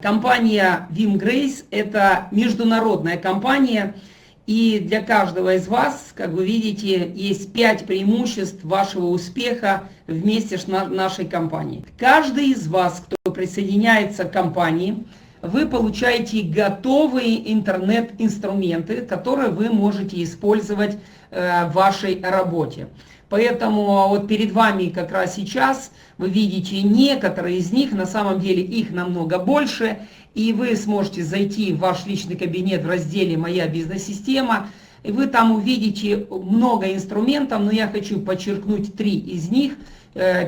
Компания Vimgrace – это международная компания, и для каждого из вас, как вы видите, есть 5 преимуществ вашего успеха вместе с нашей компанией. Каждый из вас, кто присоединяется к компании, вы получаете готовые интернет-инструменты, которые вы можете использовать в вашей работе. Поэтому вот перед вами как раз сейчас вы видите некоторые из них, на самом деле их намного больше, и вы сможете зайти в ваш личный кабинет в разделе «Моя бизнес-система», и вы там увидите много инструментов, но я хочу подчеркнуть 3 из них.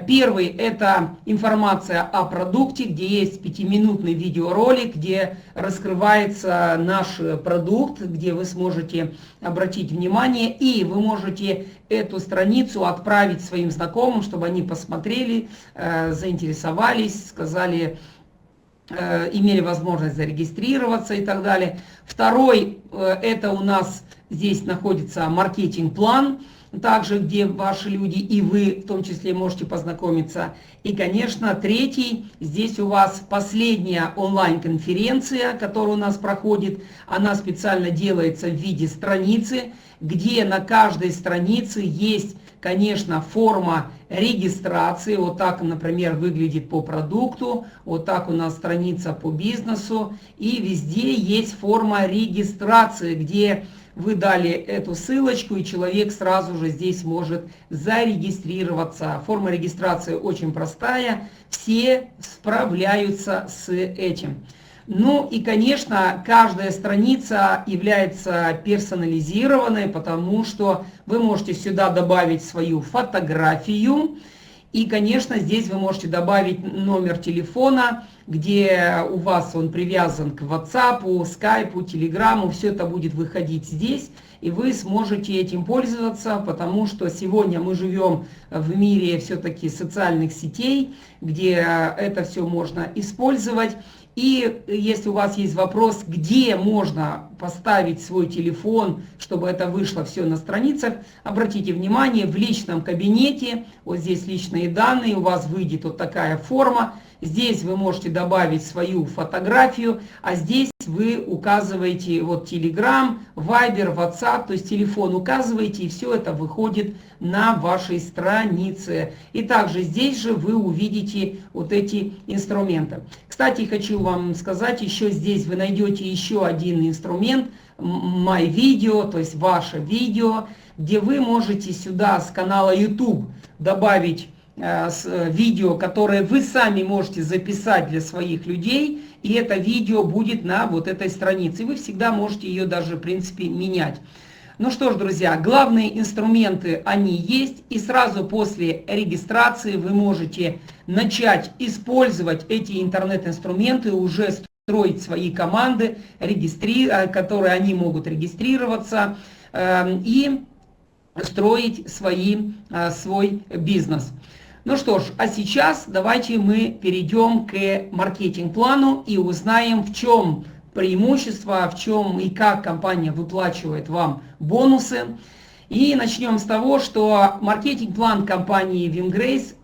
Первый – это информация о продукте, где есть 5-минутный видеоролик, где раскрывается наш продукт, где вы сможете обратить внимание, и вы можете эту страницу отправить своим знакомым, чтобы они посмотрели, заинтересовались, сказали, имели возможность зарегистрироваться и так далее. Второй – это у нас здесь находится маркетинг-план, также где ваши люди и вы в том числе можете познакомиться. И, конечно, третий, здесь у вас последняя онлайн-конференция, которая у нас проходит. Она специально делается в виде страницы, где на каждой странице есть, конечно, форма регистрации. Вот так, например, выглядит по продукту, вот так у нас страница по бизнесу. И везде есть форма регистрации, где вы дали эту ссылочку, и человек сразу же здесь может зарегистрироваться. Форма регистрации очень простая, все справляются с этим. Ну и, конечно, каждая страница является персонализированной, потому что вы можете сюда добавить свою фотографию. И, конечно, здесь вы можете добавить номер телефона, где у вас он привязан к WhatsApp, Skype, Telegram. Все это будет выходить здесь, и вы сможете этим пользоваться, потому что сегодня мы живем в мире все-таки социальных сетей, где это все можно использовать. И если у вас есть вопрос, где можно поставить свой телефон, чтобы это вышло все на страницах, обратите внимание, в личном кабинете, вот здесь личные данные, у вас выйдет вот такая форма. Здесь вы можете добавить свою фотографию, а здесь вы указываете вот Telegram, Viber, WhatsApp, то есть телефон указываете, и все это выходит на вашей странице. И также здесь же вы увидите вот эти инструменты. Кстати, хочу вам сказать, еще здесь вы найдете еще один инструмент, My Video, то есть ваше видео, где вы можете сюда с канала YouTube добавить видео, которое вы сами можете записать для своих людей, и это видео будет на вот этой странице. И вы всегда можете ее даже, в принципе, менять. Ну что ж, друзья, главные инструменты, они есть, и сразу после регистрации вы можете начать использовать эти интернет-инструменты, уже строить свои команды, которые они могут регистрироваться, и строить свой бизнес. Ну что ж, а сейчас давайте мы перейдем к маркетинг-плану и узнаем, в чем преимущество, в чем и как компания выплачивает вам бонусы. И начнем с того, что маркетинг-план компании Vimgrace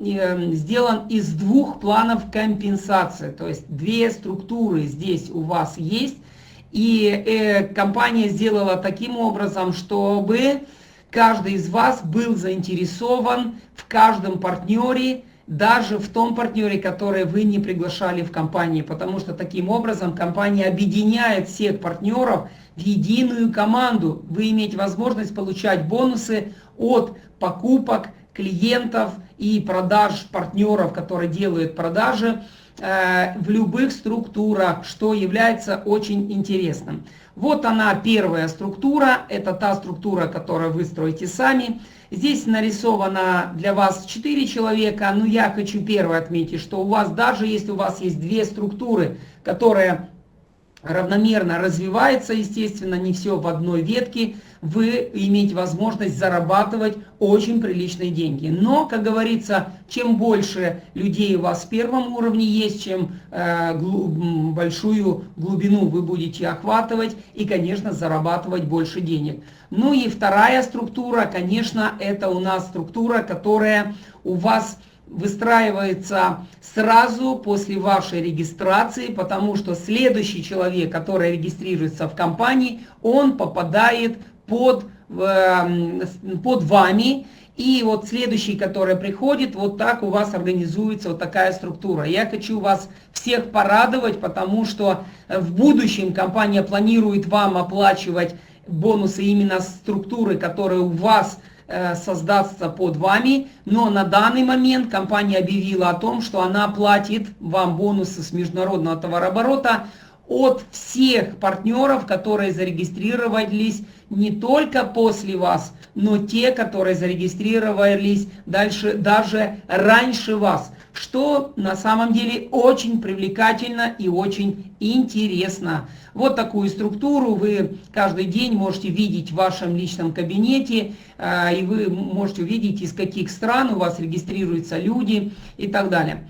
сделан из 2 планов компенсации, то есть 2 структуры здесь у вас есть. И компания сделала таким образом, чтобы каждый из вас был заинтересован в каждом партнере, даже в том партнере, который вы не приглашали в компанию, потому что таким образом компания объединяет всех партнеров в единую команду. Вы имеете возможность получать бонусы от покупок клиентов и продаж партнеров, которые делают продажи в любых структурах, что является очень интересным. Вот она, первая структура, это та структура, которую вы строите сами. Здесь нарисовано для вас 4 человека, но я хочу первое отметить, что у вас, даже если у вас есть 2 структуры, которые равномерно развиваются, естественно, не все в одной ветке, вы имеете возможность зарабатывать очень приличные деньги. Но, как говорится, чем больше людей у вас в первом уровне есть, чем большую глубину вы будете охватывать и, конечно, зарабатывать больше денег. Ну и вторая структура, конечно, это у нас структура, которая у вас выстраивается сразу после вашей регистрации, потому что следующий человек, который регистрируется в компании, он попадает под вами. И вот следующий, который приходит, вот так у вас организуется вот такая структура. Я хочу вас всех порадовать, потому что в будущем компания планирует вам оплачивать бонусы именно структуры, которые у вас создастся под вами, но на данный момент компания объявила о том, что она платит вам бонусы с международного товарооборота от всех партнеров, которые зарегистрировались не только после вас, но те, которые зарегистрировались даже раньше вас, что на самом деле очень привлекательно и очень интересно. Вот такую структуру вы каждый день можете видеть в вашем личном кабинете, и вы можете увидеть, из каких стран у вас регистрируются люди и так далее.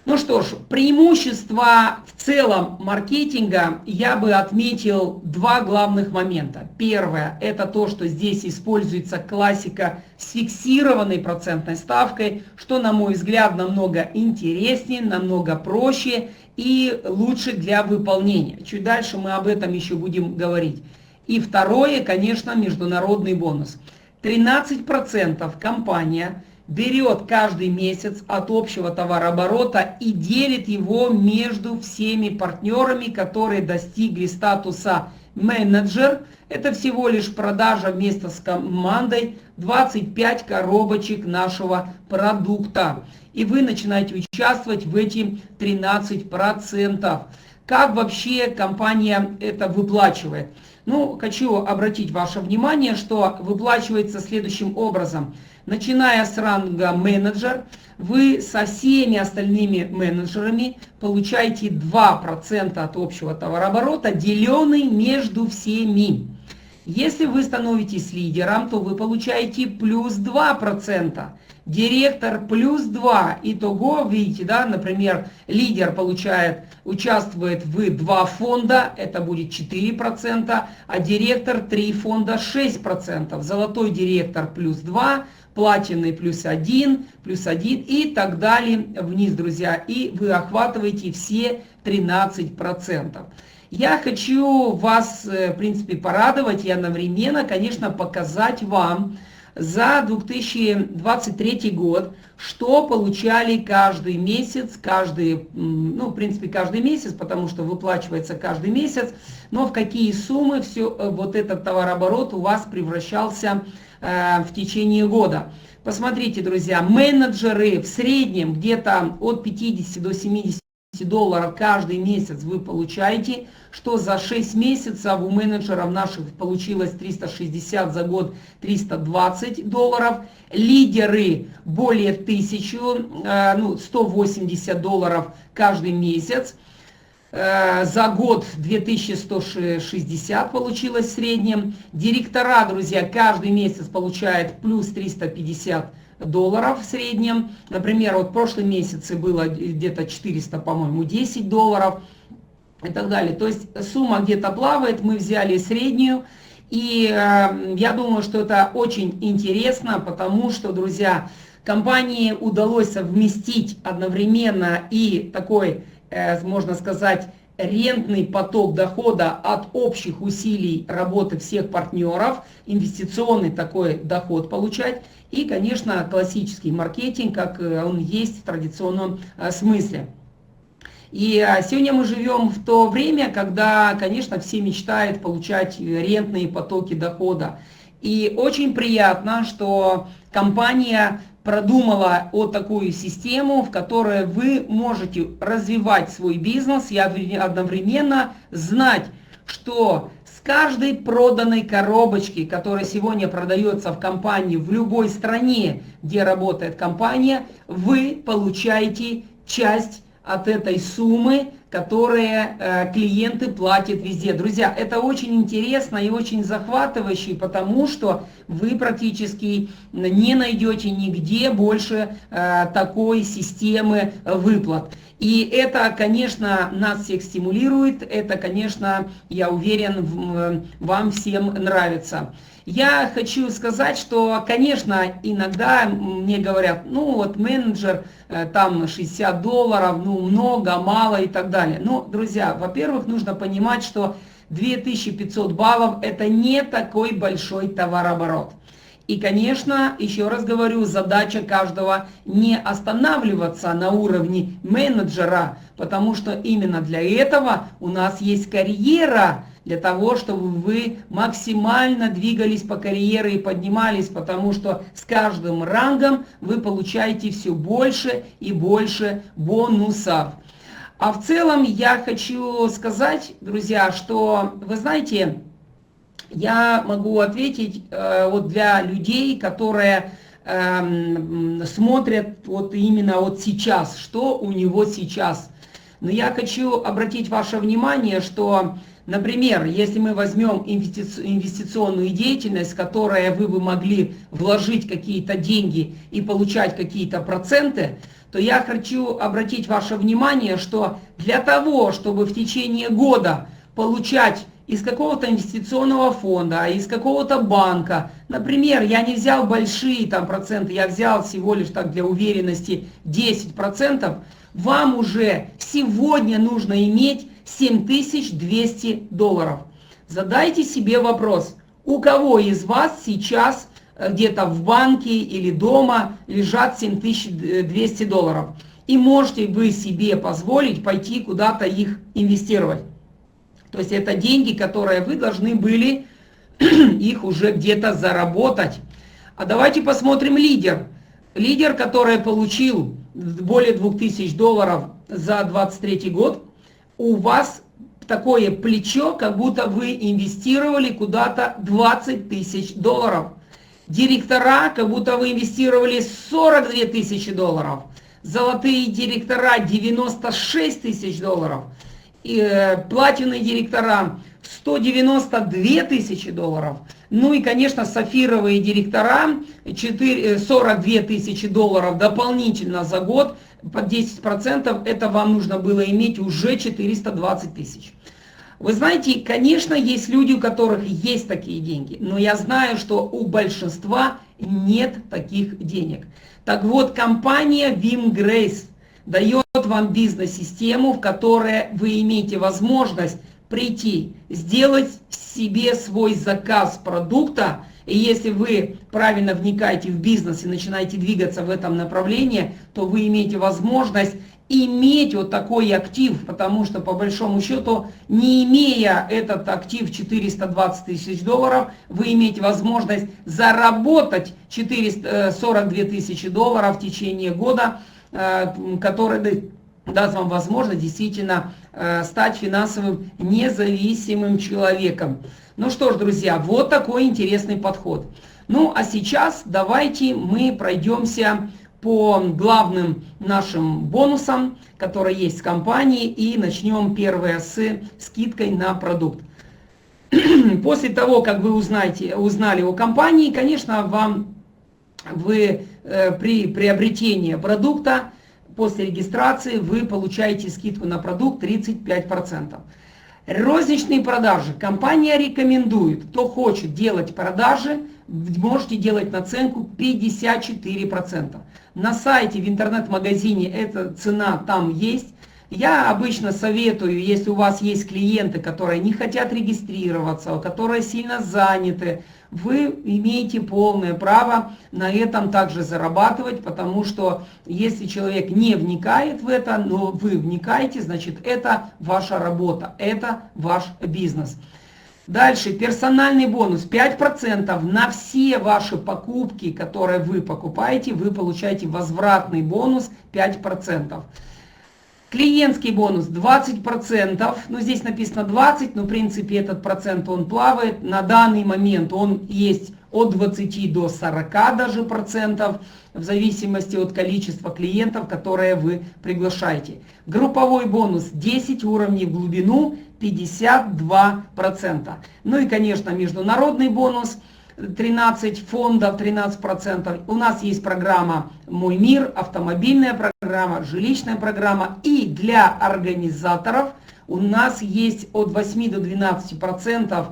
Ну что ж, преимущества в целом маркетинга я бы отметил два главных момента. Первое, это то, что здесь используется классика с фиксированной процентной ставкой, что, на мой взгляд, намного интереснее, намного проще и лучше для выполнения. Чуть дальше мы об этом еще будем говорить. И второе, конечно, международный бонус. 13% компания берет каждый месяц от общего товарооборота и делит его между всеми партнерами, которые достигли статуса менеджер. Это всего лишь продажа вместе с командой 25 коробочек нашего продукта. И вы начинаете участвовать в эти 13%. Как вообще компания это выплачивает? Ну, хочу обратить ваше внимание, что выплачивается следующим образом. Начиная с ранга менеджер, вы со всеми остальными менеджерами получаете 2% от общего товарооборота, деленный между всеми. Если вы становитесь лидером, то вы получаете плюс 2%. Директор плюс 2. Итого, видите, да, например, лидер участвует в 2 фонда, это будет 4%, а директор 3 фонда 6%. Золотой директор плюс 2, платиновый плюс 1 и так далее вниз, друзья. И вы охватываете все 13%. Я хочу вас, в принципе, порадовать и одновременно, конечно, показать вам за 2023 год, что получали каждый месяц, в принципе, каждый месяц, потому что выплачивается каждый месяц, но в какие суммы вот этот товарооборот у вас превращался в течение года. Посмотрите, друзья, менеджеры в среднем где-то от 50 до 70 долларов каждый месяц вы получаете, что за 6 месяцев у менеджеров наших получилось 360, за год 320 долларов. Лидеры более 180 долларов каждый месяц. За год 2160 получилось в среднем. Директора, друзья, каждый месяц получают плюс 350 долларов в среднем. Например, вот в прошлом месяце было где-то 400, по-моему, 10 долларов и так далее. То есть сумма где-то плавает, мы взяли среднюю. И я думаю, что это очень интересно, потому что, друзья, компании удалось совместить одновременно и такой, можно сказать, рентный поток дохода от общих усилий работы всех партнеров, инвестиционный такой доход получать и, конечно, классический маркетинг, как он есть в традиционном смысле. И сегодня мы живем в то время, когда, конечно, все мечтают получать рентные потоки дохода. И очень приятно, что компания продумала вот такую систему, в которой вы можете развивать свой бизнес и одновременно знать, что с каждой проданной коробочки, которая сегодня продается в компании в любой стране, где работает компания, вы получаете часть от этой суммы, которые клиенты платят везде. Друзья, это очень интересно и очень захватывающе, потому что вы практически не найдете нигде больше такой системы выплат. И это, конечно, нас всех стимулирует, это, конечно, я уверен, вам всем нравится. Я хочу сказать, что, конечно, иногда мне говорят, ну вот менеджер, там $60, ну много, мало и так далее. Но, друзья, во-первых, нужно понимать, что 2500 баллов это не такой большой товарооборот. И, конечно, еще раз говорю, задача каждого не останавливаться на уровне менеджера, потому что именно для этого у нас есть карьера, для того, чтобы вы максимально двигались по карьере и поднимались, потому что с каждым рангом вы получаете все больше и больше бонусов. А в целом я хочу сказать, друзья, что, вы знаете, я могу ответить вот для людей, которые смотрят вот именно вот сейчас, что у него сейчас. Но я хочу обратить ваше внимание, что, например, если мы возьмем инвестиционную деятельность, в которой вы бы могли вложить какие-то деньги и получать какие-то проценты, то я хочу обратить ваше внимание, что для того, чтобы в течение года получать из какого-то инвестиционного фонда, из какого-то банка, например, я не взял большие там проценты, я взял всего лишь так для уверенности 10%, вам уже сегодня нужно иметь $7200. Задайте себе вопрос, у кого из вас сейчас где-то в банке или дома лежат $7200, и можете вы себе позволить пойти куда-то их инвестировать. То есть это деньги, которые вы должны были их уже где-то заработать. А давайте посмотрим лидер. Лидер, который получил более $2000 за 23 год, у вас такое плечо, как будто вы инвестировали куда-то $20 000. Директора, как будто вы инвестировали $42 000. Золотые директора $96 000. И платиновые директора $192 000. Ну и, конечно, сафировые директора $42 000 дополнительно за год под 10%. Это вам нужно было иметь уже 420 000. Вы знаете, конечно, есть люди, у которых есть такие деньги, но я знаю, что у большинства нет таких денег. Так вот, компания WIMGRACE дает вам бизнес-систему, в которой вы имеете возможность прийти, сделать себе свой заказ продукта, и если вы правильно вникаете в бизнес и начинаете двигаться в этом направлении, то вы имеете возможность иметь вот такой актив, потому что по большому счету, не имея этот актив $420 000, вы имеете возможность заработать $42 000 в течение года, который даст вам возможность действительно стать финансовым независимым человеком. Ну что ж, друзья, вот такой интересный подход. Ну а сейчас давайте мы пройдемся по главным нашим бонусам, которые есть в компании, и начнем первое с скидкой на продукт. После того, как вы узнали о компании, конечно, вы при приобретении продукта, после регистрации вы получаете скидку на продукт 35%. Розничные продажи. Компания рекомендует, кто хочет делать продажи, можете делать наценку 54%. На сайте, в интернет-магазине эта цена там есть. Я обычно советую, если у вас есть клиенты, которые не хотят регистрироваться, которые сильно заняты, вы имеете полное право на этом также зарабатывать, потому что если человек не вникает в это, но вы вникаете, значит это ваша работа, это ваш бизнес. Дальше, персональный бонус 5% на все ваши покупки, которые вы покупаете, вы получаете возвратный бонус 5%. Клиентский бонус 20%, ну здесь написано 20, но в принципе этот процент он плавает. На данный момент он есть от 20 до 40 даже процентов, в зависимости от количества клиентов, которые вы приглашаете. Групповой бонус 10 уровней в глубину, 52%. Ну и, конечно, международный бонус 13 фондов, 13%. У нас есть программа «Мой мир», автомобильная программа, жилищная программа. И для организаторов у нас есть от 8 до 12%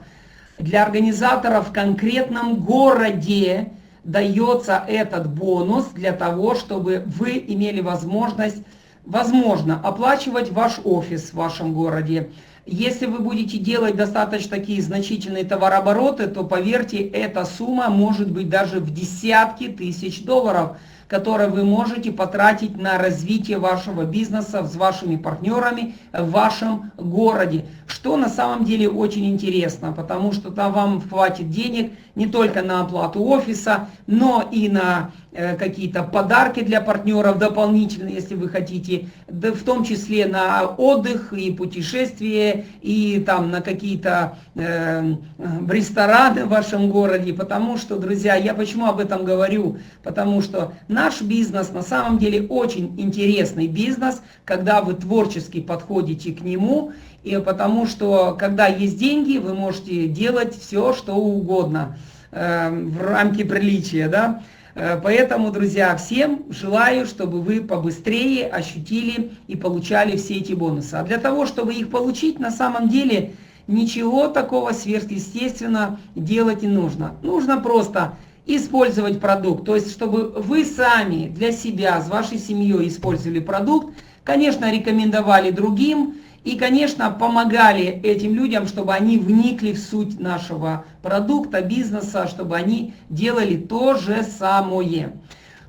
для организаторов в конкретном городе дается этот бонус для того, чтобы вы имели возможность, возможно, оплачивать ваш офис в вашем городе. Если вы будете делать достаточно такие значительные товарообороты, то, поверьте, эта сумма может быть даже в десятки тысяч долларов, которые вы можете потратить на развитие вашего бизнеса с вашими партнерами в вашем городе. Что на самом деле очень интересно, потому что там вам хватит денег не только на оплату офиса, но и на какие-то подарки для партнеров дополнительные, если вы хотите, да, в том числе на отдых и путешествия, и там на какие-то рестораны в вашем городе. Потому что, друзья, я почему об этом говорю? Потому что наш бизнес на самом деле очень интересный бизнес, когда вы творчески подходите к нему, и потому что когда есть деньги, вы можете делать все, что угодно в рамки приличия, да? Поэтому, друзья, всем желаю, чтобы вы побыстрее ощутили и получали все эти бонусы. А для того, чтобы их получить, на самом деле ничего такого сверхъестественного делать не нужно. Нужно просто использовать продукт. То есть, чтобы вы сами для себя, с вашей семьей использовали продукт, конечно, рекомендовали другим. И, конечно, помогали этим людям, чтобы они вникли в суть нашего продукта, бизнеса, чтобы они делали то же самое.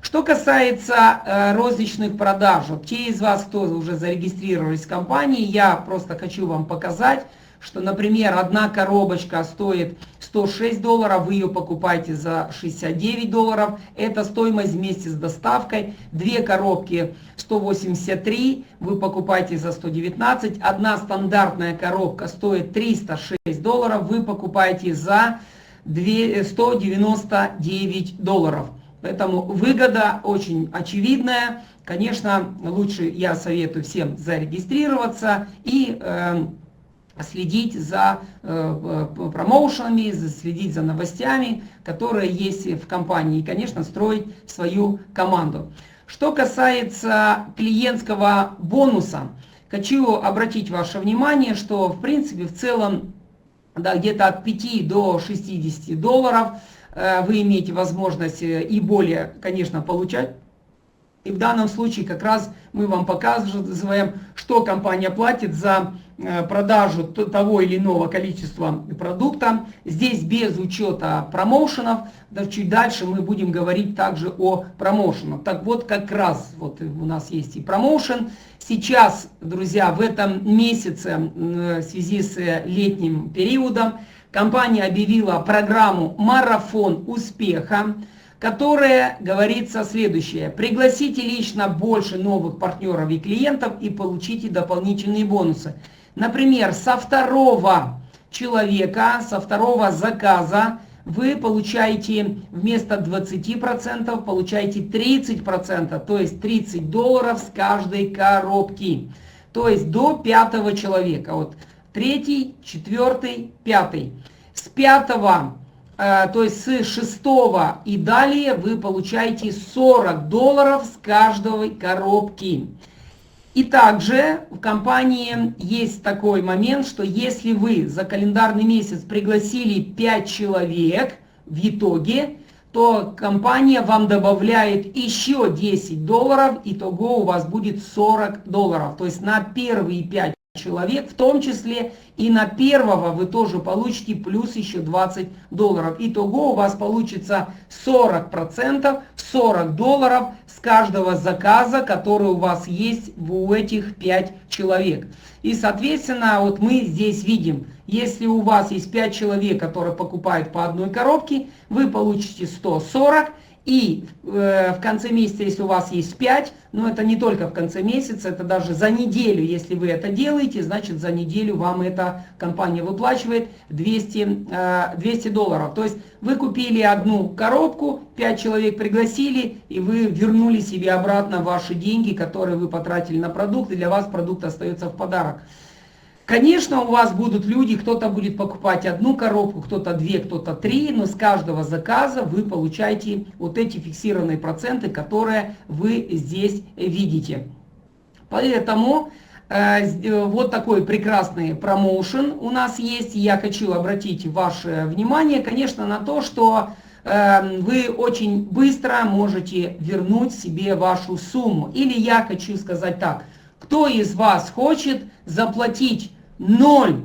Что касается розничных продаж, вот те из вас, кто уже зарегистрировались в компании, я просто хочу вам показать, что, например, одна коробочка стоит $106, вы ее покупаете за $69, это стоимость вместе с доставкой. Две коробки 183, вы покупаете за 119, одна стандартная коробка стоит $306, вы покупаете за $199. Поэтому выгода очень очевидная. Конечно, лучше я советую всем зарегистрироваться и следить за промоушенами, следить за новостями, которые есть в компании, и, конечно, строить свою команду. Что касается клиентского бонуса, хочу обратить ваше внимание, что, в принципе, в целом, да, где-то от 5 до $60 вы имеете возможность и более, конечно, получать. И в данном случае как раз мы вам показываем, что компания платит за продажу того или иного количества продукта. Здесь без учета промоушенов. Да, чуть дальше мы будем говорить также о промоушенах. Так вот, как раз вот у нас есть и промоушен. Сейчас, друзья, в этом месяце в связи с летним периодом компания объявила программу «Марафон успеха», которая говорится следующее. Пригласите лично больше новых партнеров и клиентов и получите дополнительные бонусы. Например, со второго человека, со второго заказа вы получаете вместо 20%, получаете 30%, то есть $30 с каждой коробки. То есть до пятого человека. Вот третий, четвертый, пятый. С пятого, то есть с шестого и далее вы получаете $40 с каждой коробки. И также в компании есть такой момент, что если вы за календарный месяц пригласили 5 человек в итоге, то компания вам добавляет еще $10, итого у вас будет $40. То есть на первые 5 человек, в том числе и на первого вы тоже получите плюс еще $20. Итого у вас получится 40%, $40 с каждого заказа, который у вас есть у этих 5 человек. И, соответственно, вот мы здесь видим, если у вас есть 5 человек, которые покупают по одной коробке, вы получите 140. И в конце месяца, если у вас есть 5, но это не только в конце месяца, это даже за неделю, если вы это делаете, значит за неделю вам эта компания выплачивает $200. То есть вы купили одну коробку, 5 человек пригласили, и вы вернули себе обратно ваши деньги, которые вы потратили на продукт, и для вас продукт остается в подарок. Конечно, у вас будут люди, кто-то будет покупать одну коробку, кто-то 2, кто-то 3, но с каждого заказа вы получаете вот эти фиксированные проценты, которые вы здесь видите. Поэтому вот такой прекрасный промоушен у нас есть. Я хочу обратить ваше внимание, конечно, на то, что вы очень быстро можете вернуть себе вашу сумму. Или я хочу сказать так, кто из вас хочет заплатить 0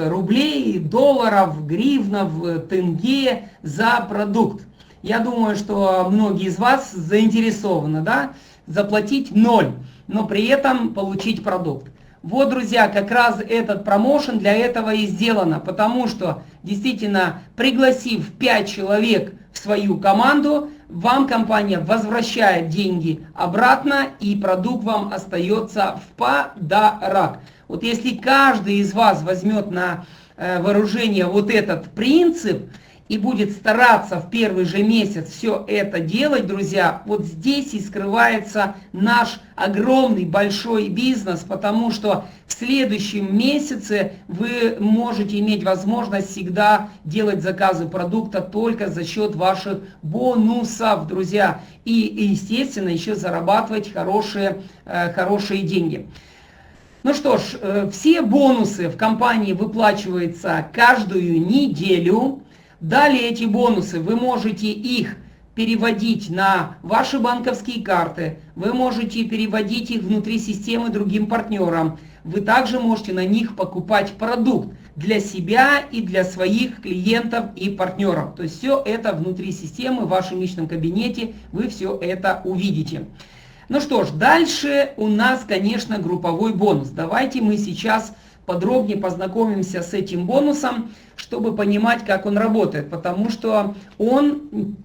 рублей, долларов, гривнов, тенге за продукт? Я думаю, что многие из вас заинтересованы, да, заплатить 0, но при этом получить продукт. Вот, друзья, как раз этот промоушен для этого и сделано, потому что, действительно, пригласив 5 человек в свою команду, вам компания возвращает деньги обратно, и продукт вам остается в подарок. Вот если каждый из вас возьмет на вооружение вот этот принцип и будет стараться в первый же месяц все это делать, друзья, вот здесь и скрывается наш огромный большой бизнес, потому что в следующем месяце вы можете иметь возможность всегда делать заказы продукта только за счет ваших бонусов, друзья, и естественно, еще зарабатывать хорошие деньги. Ну что ж, все бонусы в компании выплачиваются каждую неделю. Далее эти бонусы, вы можете их переводить на ваши банковские карты, вы можете переводить их внутри системы другим партнерам, вы также можете на них покупать продукт для себя и для своих клиентов и партнеров. То есть все это внутри системы, в вашем личном кабинете, вы все это увидите. Ну что ж, дальше у нас, конечно, групповой бонус. Давайте мы сейчас подробнее познакомимся с этим бонусом, чтобы понимать, как он работает, потому что он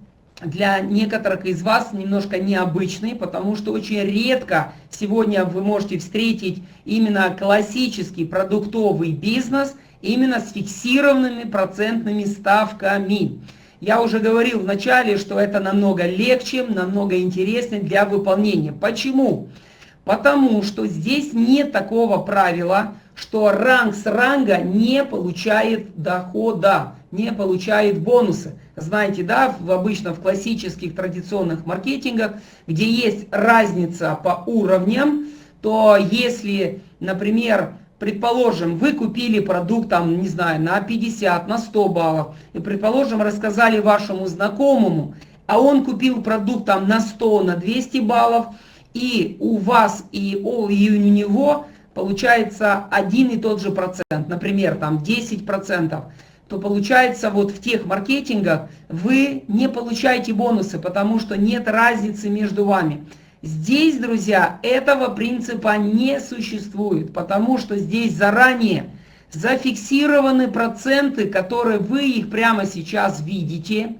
для некоторых из вас немножко необычный, потому что очень редко сегодня вы можете встретить именно классический продуктовый бизнес именно с фиксированными процентными ставками. Я уже говорил в начале, что это намного легче, намного интереснее для выполнения. Почему? Потому что здесь нет такого правила, что ранг с ранга не получает дохода, не получает бонусы. Знаете, да, обычно в классических традиционных маркетингах, где есть разница по уровням, то если, например, предположим, вы купили продукт, там, не знаю, на 50, на 100 баллов, и, предположим, рассказали вашему знакомому, а он купил продукт там на 100, на 200 баллов, и у вас, и у него получается один и тот же процент, например, там 10%, то получается вот в тех маркетингах вы не получаете бонусы, потому что нет разницы между вами. Здесь, друзья, этого принципа не существует, потому что здесь заранее зафиксированы проценты, которые вы их прямо сейчас видите,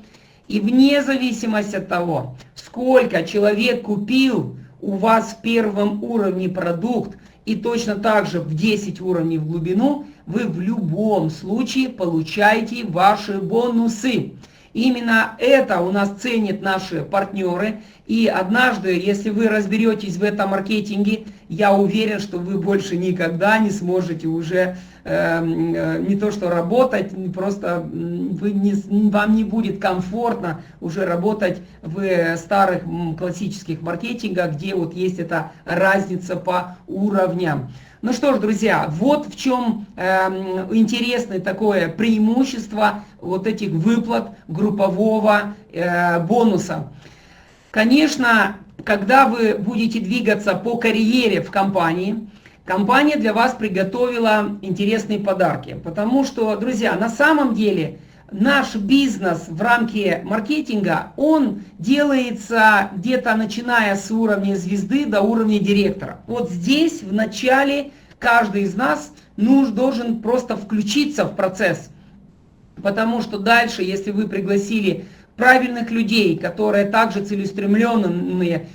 и вне зависимости от того, сколько человек купил у вас в первом уровне продукт, и точно так же в 10 уровней в глубину, вы в любом случае получаете ваши бонусы. Именно это у нас ценят наши партнеры. И однажды, если вы разберетесь в этом маркетинге, я уверен, что вы больше никогда не сможете уже не то что работать, просто вам не будет комфортно уже работать в старых классических маркетингах, где вот есть эта разница по уровням. Ну что ж, друзья, вот в чем интересное такое преимущество вот этих выплат группового бонуса. Конечно, когда вы будете двигаться по карьере в компании, компания для вас приготовила интересные подарки. Потому что, друзья, на самом деле наш бизнес в рамке маркетинга, он делается где-то начиная с уровня звезды до уровня директора. Вот здесь в начале каждый из нас должен просто включиться в процесс. Потому что дальше, если вы пригласили правильных людей, которые также целеустремленные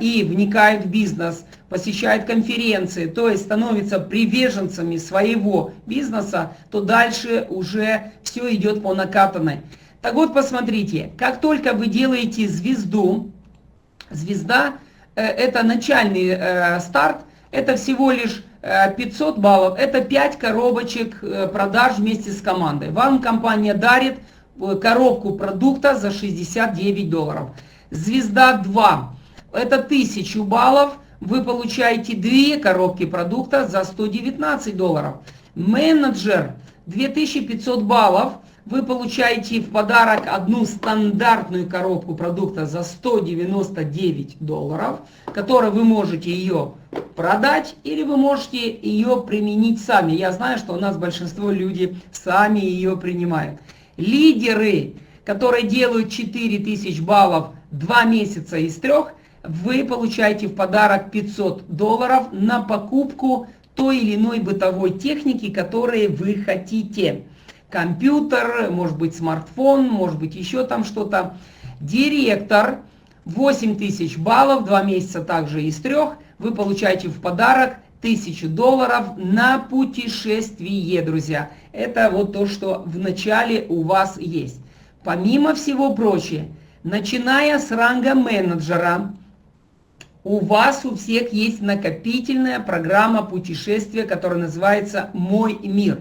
и вникают в бизнес, посещают конференции, то есть становятся приверженцами своего бизнеса, то дальше уже все идет по накатанной. Так вот, посмотрите, как только вы делаете звезду, звезда это начальный старт, это всего лишь 500 баллов, это 5 коробочек продаж вместе с командой. Вам компания дарит коробку продукта за $69. Звезда 2, это 1000 баллов, вы получаете 2 коробки продукта за $119. Менеджер 2500 баллов, вы получаете в подарок одну стандартную коробку продукта за $199, которую вы можете ее продать или вы можете ее применить сами. Я знаю, что у нас большинство людей сами ее принимают. Лидеры, которые делают 4000 баллов 2 месяца из 3, вы получаете в подарок $500 на покупку той или иной бытовой техники, которые вы хотите. Компьютер, может быть смартфон, может быть еще там что-то. Директор, 8000 баллов, 2 месяца также из 3, вы получаете в подарок $1000 на путешествие, друзья. Это вот то, что в начале у вас есть. Помимо всего прочего, начиная с ранга менеджера, у вас у всех есть накопительная программа путешествия, которая называется «Мой мир».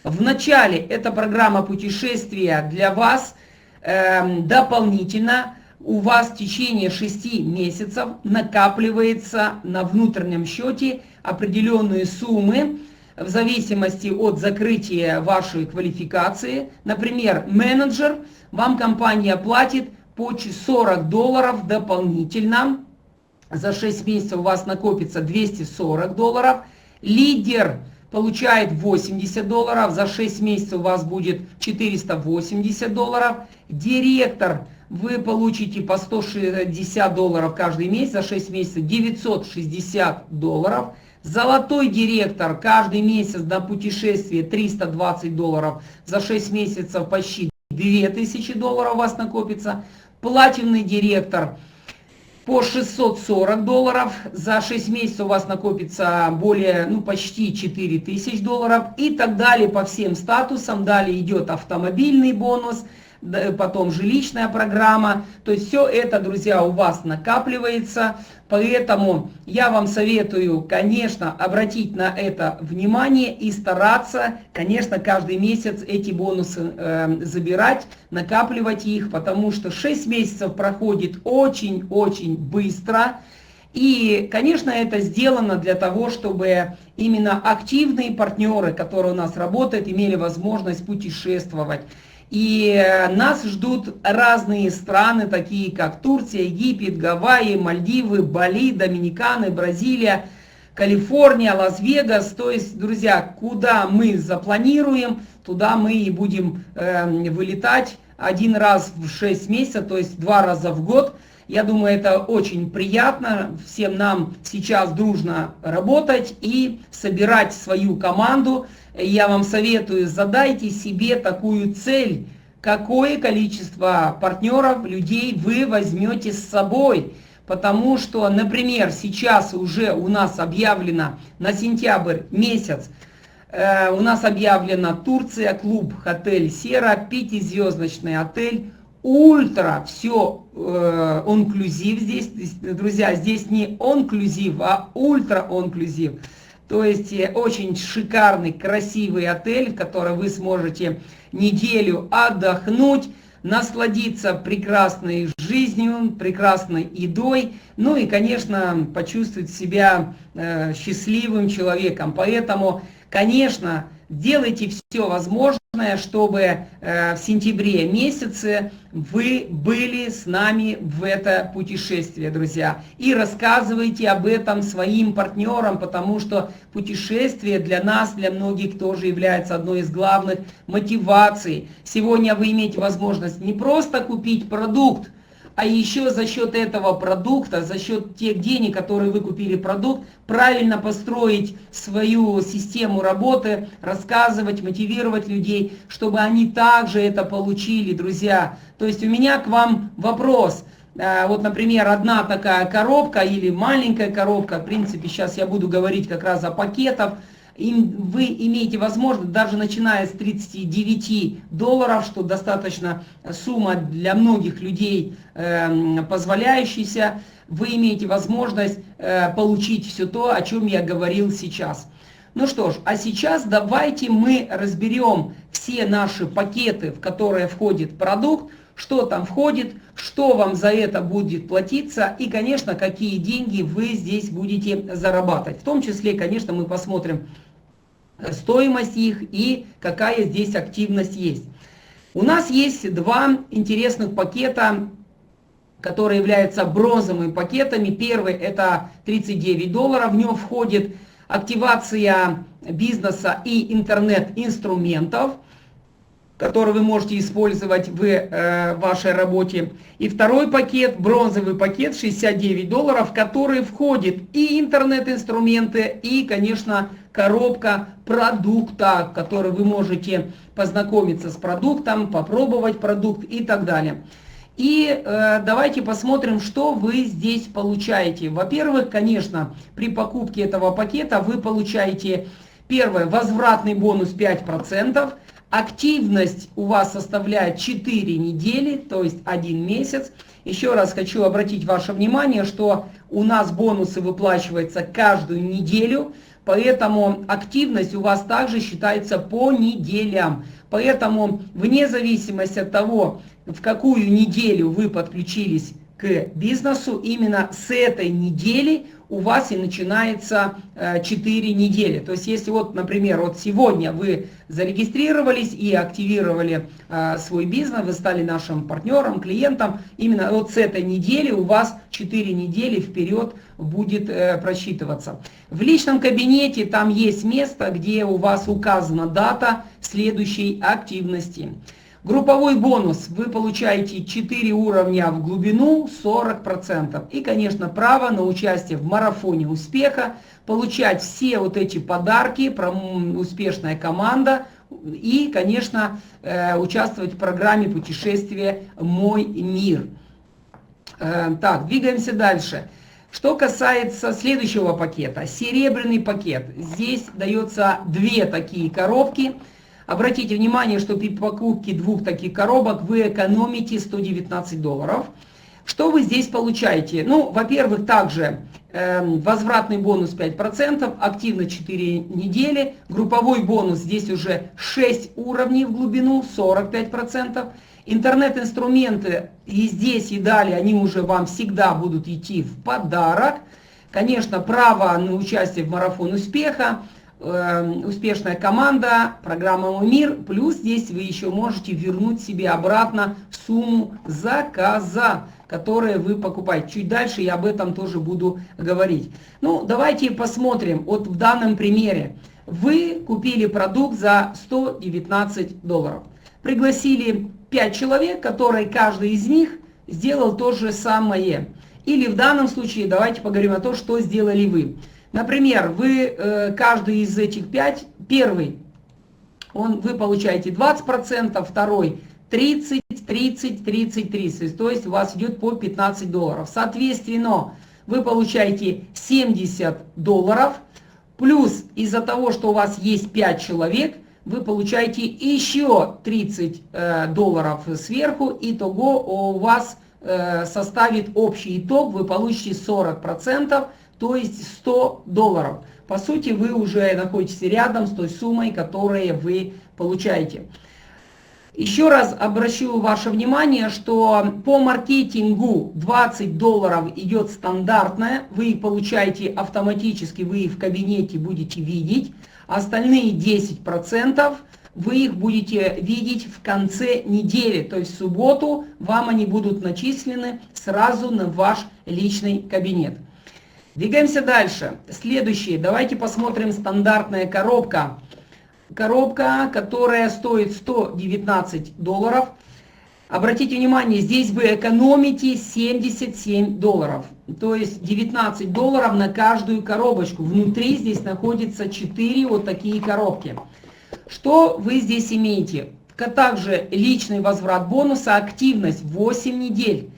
В начале эта программа путешествия для вас дополнительно. У вас в течение 6 месяцев накапливается на внутреннем счете определенные суммы в зависимости от закрытия вашей квалификации. Например, менеджер, вам компания платит по $40 дополнительно. За 6 месяцев у вас накопится $240. Лидер получает $80, за 6 месяцев у вас будет $480. Директор, вы получите по $160 каждый месяц, за 6 месяцев $960. Золотой директор каждый месяц на путешествие $320, за 6 месяцев почти $2000 у вас накопится. Платиновый директор по $640, за 6 месяцев у вас накопится более, почти $4000 и так далее по всем статусам. Далее идет автомобильный бонус, потом жилищная программа. То есть все это, друзья, у вас накапливается. Поэтому я вам советую, конечно, обратить на это внимание и стараться, конечно, каждый месяц эти бонусы забирать, накапливать их, потому что 6 месяцев проходит очень-очень быстро. И, конечно, это сделано для того, чтобы именно активные партнеры, которые у нас работают, имели возможность путешествовать. И нас ждут разные страны, такие как Турция, Египет, Гавайи, Мальдивы, Бали, Доминикана, Бразилия, Калифорния, Лас-Вегас. То есть, друзья, куда мы запланируем, туда мы и будем вылетать 1 раз в 6 месяцев, то есть 2 раза в год. Я думаю, это очень приятно. Всем нам сейчас дружно работать и собирать свою команду. Я вам советую, задайте себе такую цель, какое количество партнеров, людей вы возьмете с собой. Потому что, например, сейчас уже у нас объявлено на сентябрь месяц, у нас объявлена Турция, клуб «Отель Сера», 5-звездочный отель. Ультра, все онклюзив здесь, друзья, здесь не онклюзив, а ультра онклюзив. То есть очень шикарный, красивый отель, в который вы сможете неделю отдохнуть, насладиться прекрасной жизнью, прекрасной едой, ну и, конечно, почувствовать себя счастливым человеком. Поэтому, конечно, делайте все возможное, чтобы в сентябре месяце вы были с нами в это путешествие, друзья. И рассказывайте об этом своим партнерам, потому что путешествие для нас, для многих тоже является одной из главных мотиваций. Сегодня вы имеете возможность не просто купить продукт, а еще за счет этого продукта, за счет тех денег, которые вы купили продукт, правильно построить свою систему работы, рассказывать, мотивировать людей, чтобы они также это получили, друзья. То есть у меня к вам вопрос. Вот, например, одна такая коробка или маленькая коробка, в принципе, сейчас я буду говорить как раз о пакетах, вы имеете возможность, даже начиная с $39, что достаточно сумма для многих людей позволяющаяся, вы имеете возможность получить все то, о чем я говорил сейчас. Ну что ж, а сейчас давайте мы разберем все наши пакеты, в которые входит продукт, что там входит, что вам за это будет платиться и, конечно, какие деньги вы здесь будете зарабатывать. В том числе, конечно, мы посмотрим стоимость их и какая здесь активность есть. У нас есть два интересных пакета, которые являются бронзовыми пакетами. Первый это $39, в нем входит активация бизнеса и интернет-инструментов, которые вы можете использовать в вашей работе. И второй пакет, бронзовый пакет, $69, в который входит и интернет-инструменты, и, конечно, коробка продукта, в которой вы можете познакомиться с продуктом, попробовать продукт и так далее. И давайте посмотрим, что вы здесь получаете. Во-первых, конечно, при покупке этого пакета вы получаете, первое, возвратный бонус 5%. Активность у вас составляет 4 недели, то есть 1 месяц. Еще раз хочу обратить ваше внимание, что у нас бонусы выплачиваются каждую неделю, поэтому активность у вас также считается по неделям. Поэтому вне зависимости от того, в какую неделю вы подключились к бизнесу, именно с этой недели у вас и начинается 4 недели. То есть если вот, например, вот сегодня вы зарегистрировались и активировали свой бизнес, вы стали нашим партнером, клиентом, именно вот с этой недели у вас 4 недели вперед будет просчитываться. В личном кабинете там есть место, где у вас указана дата следующей активности. Групповой бонус вы получаете 4 уровня в глубину, 40%. И, конечно, право на участие в марафоне успеха, получать все вот эти подарки, успешная команда и, конечно, участвовать в программе путешествия «Мой мир». Так, двигаемся дальше. Что касается следующего пакета, серебряный пакет. Здесь дается 2 такие коробки. Обратите внимание, что при покупке 2 таких коробок вы экономите $119. Что вы здесь получаете? Ну, во-первых, также возвратный бонус 5%, активно 4 недели, групповой бонус здесь уже 6 уровней в глубину, 45%. Интернет-инструменты и здесь, и далее, они уже вам всегда будут идти в подарок. Конечно, право на участие в марафоне успеха, успешная команда, программа «Мой мир», плюс здесь вы еще можете вернуть себе обратно сумму заказа, которые вы покупаете. Чуть дальше я об этом тоже буду говорить. Ну, давайте посмотрим. Вот в данном примере. Вы купили продукт за $119. Пригласили 5 человек, которые каждый из них сделал то же самое. Или в данном случае давайте поговорим о том, что сделали вы. Например, вы каждый из этих 5, первый, вы получаете 20%, второй 30, 30, 30, 30, то есть у вас идет по $15. Соответственно, вы получаете $70, плюс из-за того, что у вас есть 5 человек, вы получаете еще $30 сверху, итого у вас составит общий итог, вы получите 40%, то есть $100. По сути, вы уже находитесь рядом с той суммой, которую вы получаете. Еще раз обращу ваше внимание, что по маркетингу $20 идет стандартная, вы их получаете автоматически, вы их в кабинете будете видеть. Остальные 10% вы их будете видеть в конце недели, то есть в субботу вам они будут начислены сразу на ваш личный кабинет. Двигаемся дальше. Следующее. Давайте посмотрим стандартная коробка. Коробка, которая стоит $119. Обратите внимание, здесь вы экономите $77. То есть $19 на каждую коробочку. Внутри здесь находится 4 вот такие коробки. Что вы здесь имеете? Также личный возврат бонуса, активность 8 недель.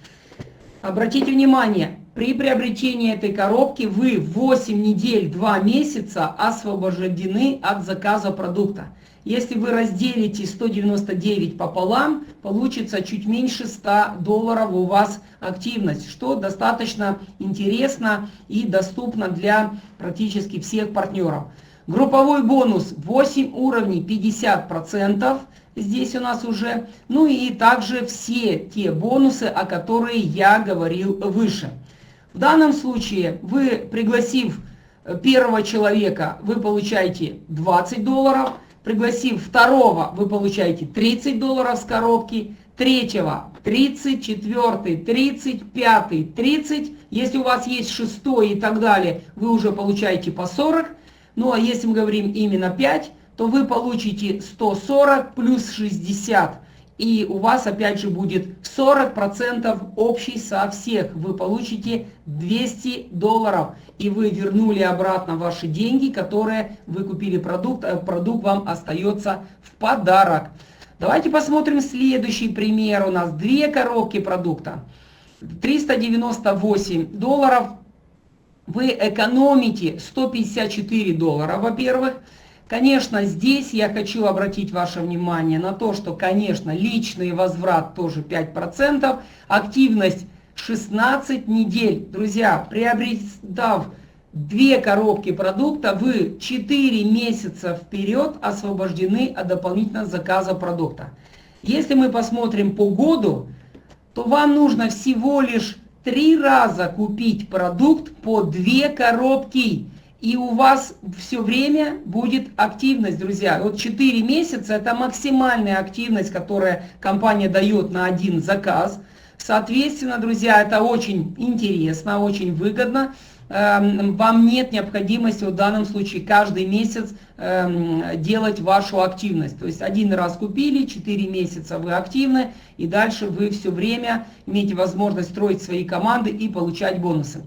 Обратите внимание, при приобретении этой коробки вы 8 недель, 2 месяца освобождены от заказа продукта. Если вы разделите 199 пополам, получится чуть меньше $100 у вас активность, что достаточно интересно и доступно для практически всех партнеров. Групповой бонус 8 уровней 50%. Здесь у нас уже, ну и также все те бонусы, о которых я говорил выше. В данном случае вы, пригласив первого человека, вы получаете $20, пригласив второго, вы получаете $30 с коробки, третьего 30, четвертый 30, пятый 30, если у вас есть шестой и так далее, вы уже получаете по 40, ну а если мы говорим именно 5, то вы получите 140 плюс 60. И у вас опять же будет 40% общий со всех. Вы получите $200. И вы вернули обратно ваши деньги, которые вы купили продукт. А продукт вам остается в подарок. Давайте посмотрим следующий пример. У нас 2 коробки продукта. $398. Вы экономите $154, во-первых. Конечно, здесь я хочу обратить ваше внимание на то, что, конечно, личный возврат тоже 5%, активность 16 недель. Друзья, приобретав 2 коробки продукта, вы 4 месяца вперед освобождены от дополнительного заказа продукта. Если мы посмотрим по году, то вам нужно всего лишь 3 раза купить продукт по 2 коробки. И у вас все время будет активность, друзья. Вот 4 месяца это максимальная активность, которую компания дает на один заказ. Соответственно, друзья, это очень интересно, очень выгодно. Вам нет необходимости в данном случае каждый месяц делать вашу активность. То есть один раз купили, 4 месяца вы активны, и дальше вы все время имеете возможность строить свои команды и получать бонусы.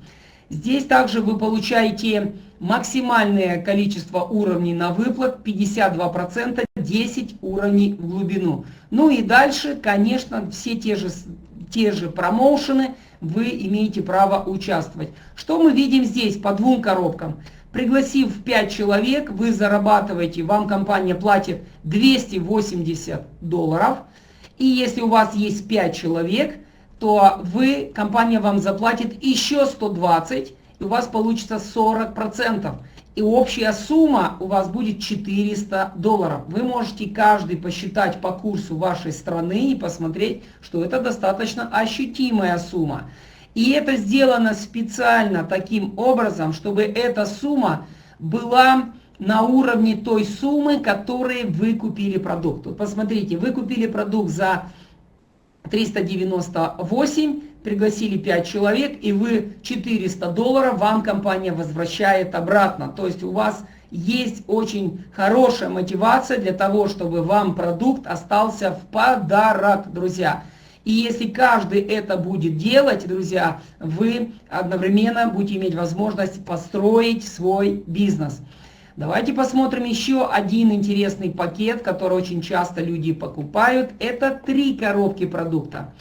Здесь также вы получаете максимальное количество уровней на выплат, 52%, 10 уровней в глубину. Ну и дальше, конечно, все те же промоушены вы имеете право участвовать. Что мы видим здесь по 2 коробкам? Пригласив 5 человек, вы зарабатываете, вам компания платит $280. И если у вас есть 5 человек, то компания вам заплатит еще 120, и у вас получится 40%. И общая сумма у вас будет $400. Вы можете каждый посчитать по курсу вашей страны и посмотреть, что это достаточно ощутимая сумма. И это сделано специально таким образом, чтобы эта сумма была на уровне той суммы, которой вы купили продукт. Вот посмотрите, вы купили продукт за 398, пригласили 5 человек, и вы $400 вам компания возвращает обратно. То есть у вас есть очень хорошая мотивация для того, чтобы вам продукт остался в подарок, друзья. И если каждый это будет делать, друзья, вы одновременно будете иметь возможность построить свой бизнес. Давайте посмотрим еще один интересный пакет, который очень часто люди покупают. Это 3 коробки продукта.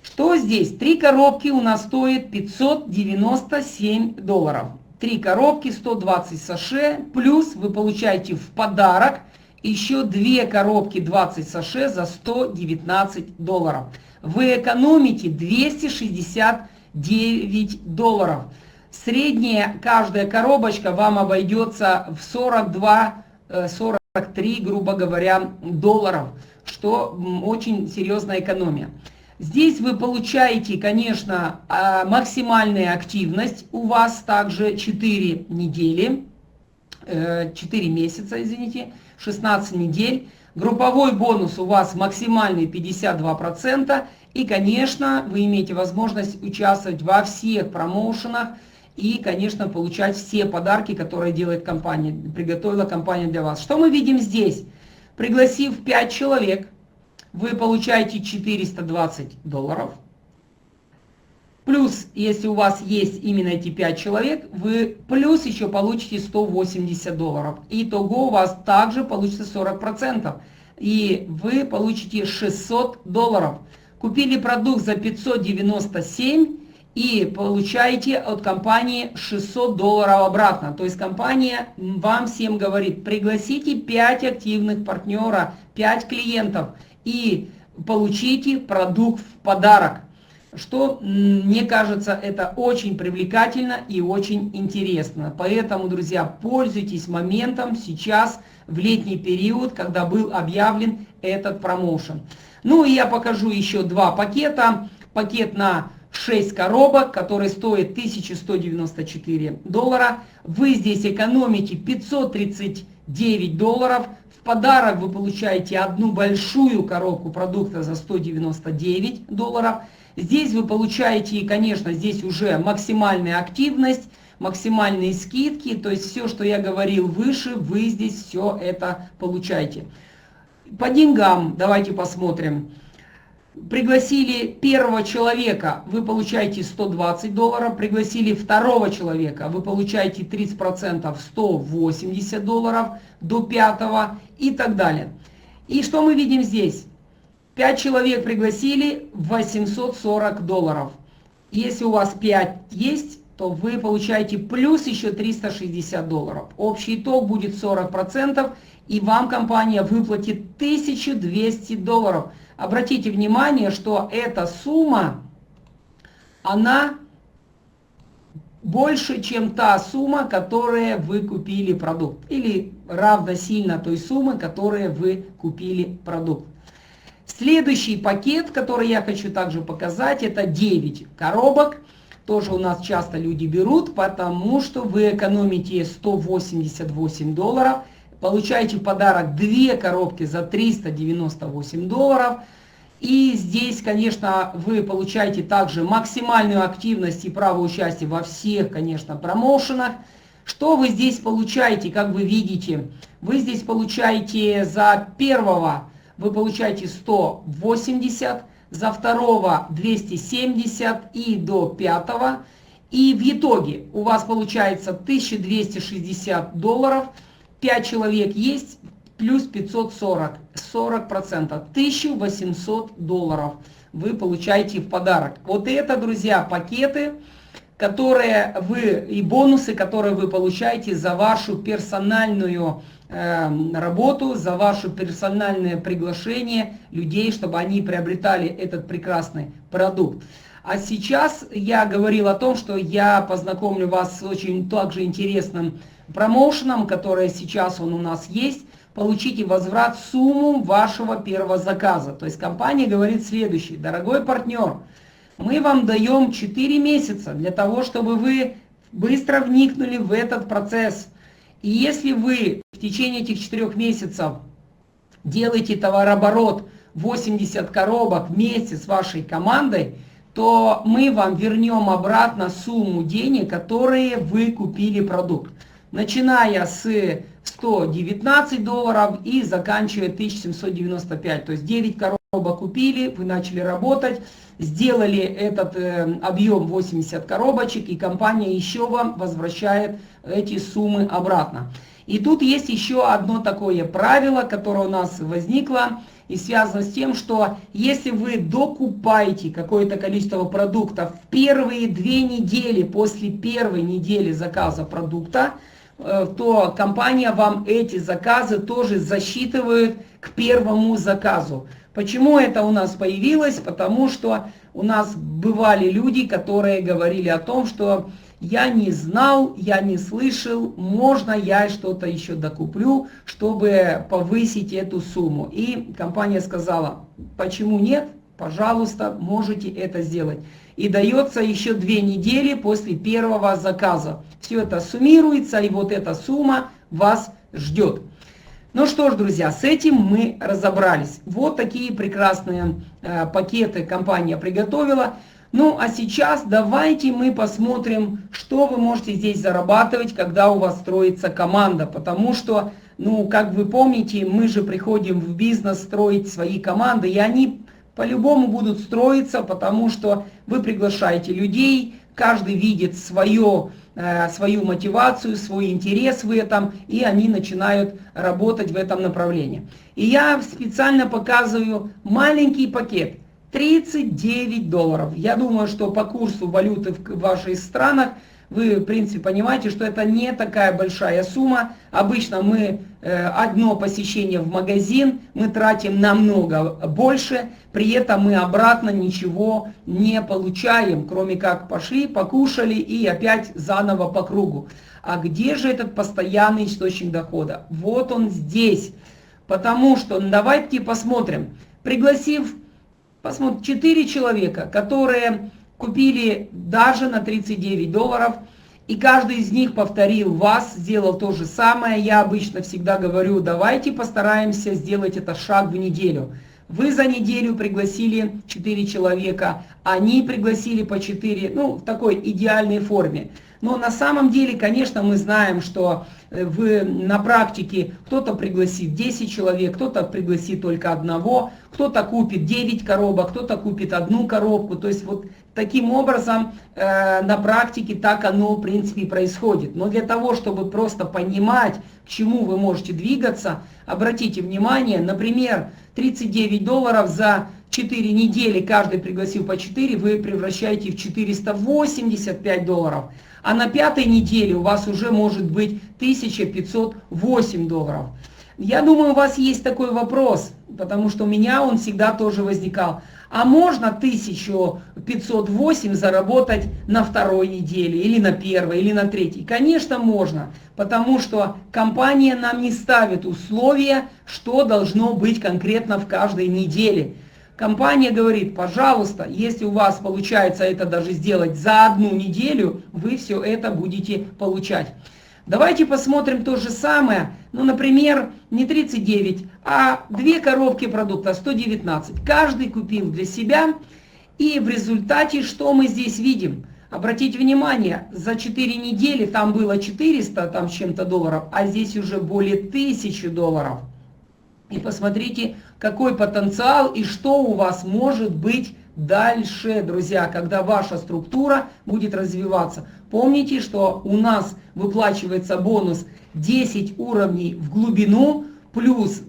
Что здесь? 3 коробки у нас стоят $597. 3 коробки, 120 саше, плюс вы получаете в подарок еще 2 коробки 20 саше за $119. Вы экономите $269. Средняя каждая коробочка вам обойдется в 42-43, грубо говоря, долларов, что очень серьезная экономия. Здесь вы получаете, конечно, максимальную активность. У вас также 4 недели, 4 месяца, извините, 16 недель. Групповой бонус у вас максимальный 52%. И, конечно, вы имеете возможность участвовать во всех промоушенах и, конечно, получать все подарки, которые делает компания, приготовила компания для вас. Что мы видим здесь? Пригласив 5 человек, вы получаете $420. Плюс, если у вас есть именно эти 5 человек, вы плюс еще получите $180. Итого у вас также получится 40%. И вы получите $600. Купили продукт за 597 и получаете от компании $600 обратно. То есть компания вам всем говорит, пригласите 5 активных партнеров, 5 клиентов и получите продукт в подарок. Что, мне кажется, это очень привлекательно и очень интересно. Поэтому, друзья, пользуйтесь моментом сейчас, в летний период, когда был объявлен этот промоушен. Ну и я покажу еще 2 пакета. Пакет на 6 коробок, который стоит $1194. Вы здесь экономите $539. В подарок вы получаете одну большую коробку продукта за $199. Здесь вы получаете, конечно, здесь уже максимальная активность, максимальные скидки, то есть все, что я говорил выше, вы здесь все это получаете. По деньгам давайте посмотрим. Пригласили первого человека, вы получаете $120, пригласили второго человека, вы получаете 30%, $180 до 5 и так далее. И что мы видим здесь? 5 человек пригласили, $840. Если у вас 5 есть, то вы получаете плюс еще $360. Общий итог будет 40%, и вам компания выплатит $1200. Обратите внимание, что эта сумма, она больше, чем та сумма, которая вы купили продукт. Или равносильно той суммы, которой вы купили продукт. Следующий пакет, который я хочу также показать, это 9 коробок. Тоже у нас часто люди берут, потому что вы экономите $188. Получаете в подарок 2 коробки за $398. И здесь, конечно, вы получаете также максимальную активность и право участия во всех, конечно, промоушенах. Что вы здесь получаете, как вы видите? Вы здесь получаете за первого, вы получаете 180, за второго 270 и до 5. И в итоге у вас получается $1260. 5 человек есть, плюс 540, 40%, $1800 вы получаете в подарок. Вот это, друзья, пакеты, которые вы и бонусы, которые вы получаете за вашу персональную работу, за ваше персональное приглашение людей, чтобы они приобретали этот прекрасный продукт. А сейчас я говорил о том, что я познакомлю вас с очень также интересным промоушеном, который сейчас у нас есть. Получите возврат сумму вашего первого заказа. То есть компания говорит следующее: дорогой партнер, мы вам даем 4 месяца для того, чтобы вы быстро вникнули в этот процесс. И если вы в течение этих 4 месяцев делаете товарооборот 80 коробок вместе с вашей командой, то мы вам вернем обратно сумму денег, которые вы купили продукт. Начиная с $119 и заканчивая 1795. То есть 9 коробок купили, вы начали работать, сделали этот объем 80 коробочек, и компания еще вам возвращает эти суммы обратно. И тут есть еще одно такое правило, которое у нас возникло и связано с тем, что если вы докупаете какое-то количество продуктов в первые 2 недели после первой недели заказа продукта, то компания вам эти заказы тоже засчитывает к первому заказу. Почему это у нас появилось? Потому что у нас бывали люди, которые говорили о том, что я не знал, я не слышал, можно я что-то еще докуплю, чтобы повысить эту сумму. И компания сказала, почему нет? Пожалуйста, можете это сделать. И дается еще 2 недели после первого заказа. Все это суммируется, и вот эта сумма вас ждет. Ну что ж, друзья, с этим мы разобрались. Вот такие прекрасные пакеты компания приготовила. Ну а сейчас давайте мы посмотрим, что вы можете здесь зарабатывать, когда у вас строится команда. Потому что Ну, как вы помните, мы же приходим в бизнес строить свои команды, и они по-любому будут строиться, потому что вы приглашаете людей, каждый видит свою мотивацию, свой интерес в этом, и они начинают работать в этом направлении. И я специально показываю маленький пакет. $39. Я думаю, что по курсу валюты в ваших странах вы, в принципе, понимаете, что это не такая большая сумма. Обычно мы одно посещение в магазин, мы тратим намного больше, при этом мы обратно ничего не получаем, кроме как пошли, покушали и опять заново по кругу. А где же этот постоянный источник дохода? Вот он здесь. Потому что, давайте посмотрим, пригласив 4 человека, которые купили даже на $39, и каждый из них повторил вас, сделал то же самое. Я обычно всегда говорю, давайте постараемся сделать это шаг в неделю. Вы за неделю пригласили 4 человека, они пригласили по 4, ну, в такой идеальной форме. Но на самом деле, конечно, мы знаем, что на практике кто-то пригласит 10 человек, кто-то пригласит только одного, кто-то купит 9 коробок, кто-то купит 1 коробку. То есть вот таким образом на практике так оно в принципе и происходит. Но для того, чтобы просто понимать, к чему вы можете двигаться, обратите внимание, например, $39 за 4 недели, каждый пригласил по 4, вы превращаете в $485. А на 5-й неделе у вас уже может быть $1508. Я думаю, у вас есть такой вопрос, потому что у меня он всегда тоже возникал. А можно 1508 заработать на 2-й неделе, или на 1-й, или на 3-й? Конечно, можно, потому что компания нам не ставит условия, что должно быть конкретно в каждой неделе. Компания говорит, пожалуйста, если у вас получается это даже сделать за 1 неделю, вы все это будете получать. Давайте посмотрим то же самое. Ну, например, не 39, а 2 коробки продукта, 119. Каждый купил для себя. И в результате что мы здесь видим? Обратите внимание, за 4 недели там было 400 там, с чем-то долларов, а здесь уже более $1000. И посмотрите, какой потенциал и что у вас может быть дальше, друзья, когда ваша структура будет развиваться. Помните, что у нас выплачивается бонус 10 уровней в глубину, плюс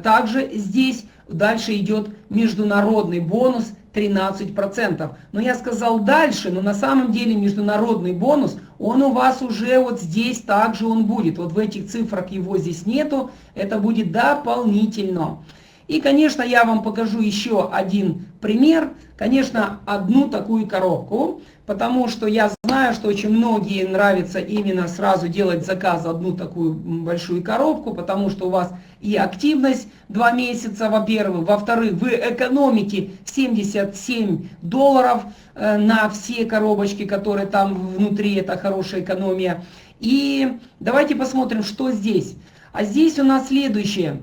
также здесь дальше идет международный бонус 13%. Но я сказал дальше, но на самом деле международный бонус, он у вас уже вот здесь также он будет. Вот в этих цифрах его здесь нету, это будет дополнительно. И, конечно, я вам покажу еще один пример, конечно, одну такую коробку, потому что я знаю, что очень многие нравится именно сразу делать заказ одну такую большую коробку, потому что у вас и активность 2 месяца, во-первых, во-вторых, вы экономите $77 на все коробочки, которые там внутри, это хорошая экономия. И давайте посмотрим, что здесь. А здесь у нас следующее.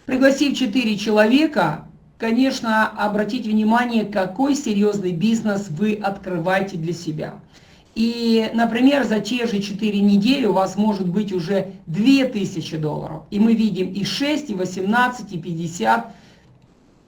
Пригласив 4 человека, конечно, обратите внимание, какой серьезный бизнес вы открываете для себя. И, например, за те же 4 недели у вас может быть уже $2000. И мы видим и 6, и 18, и 50,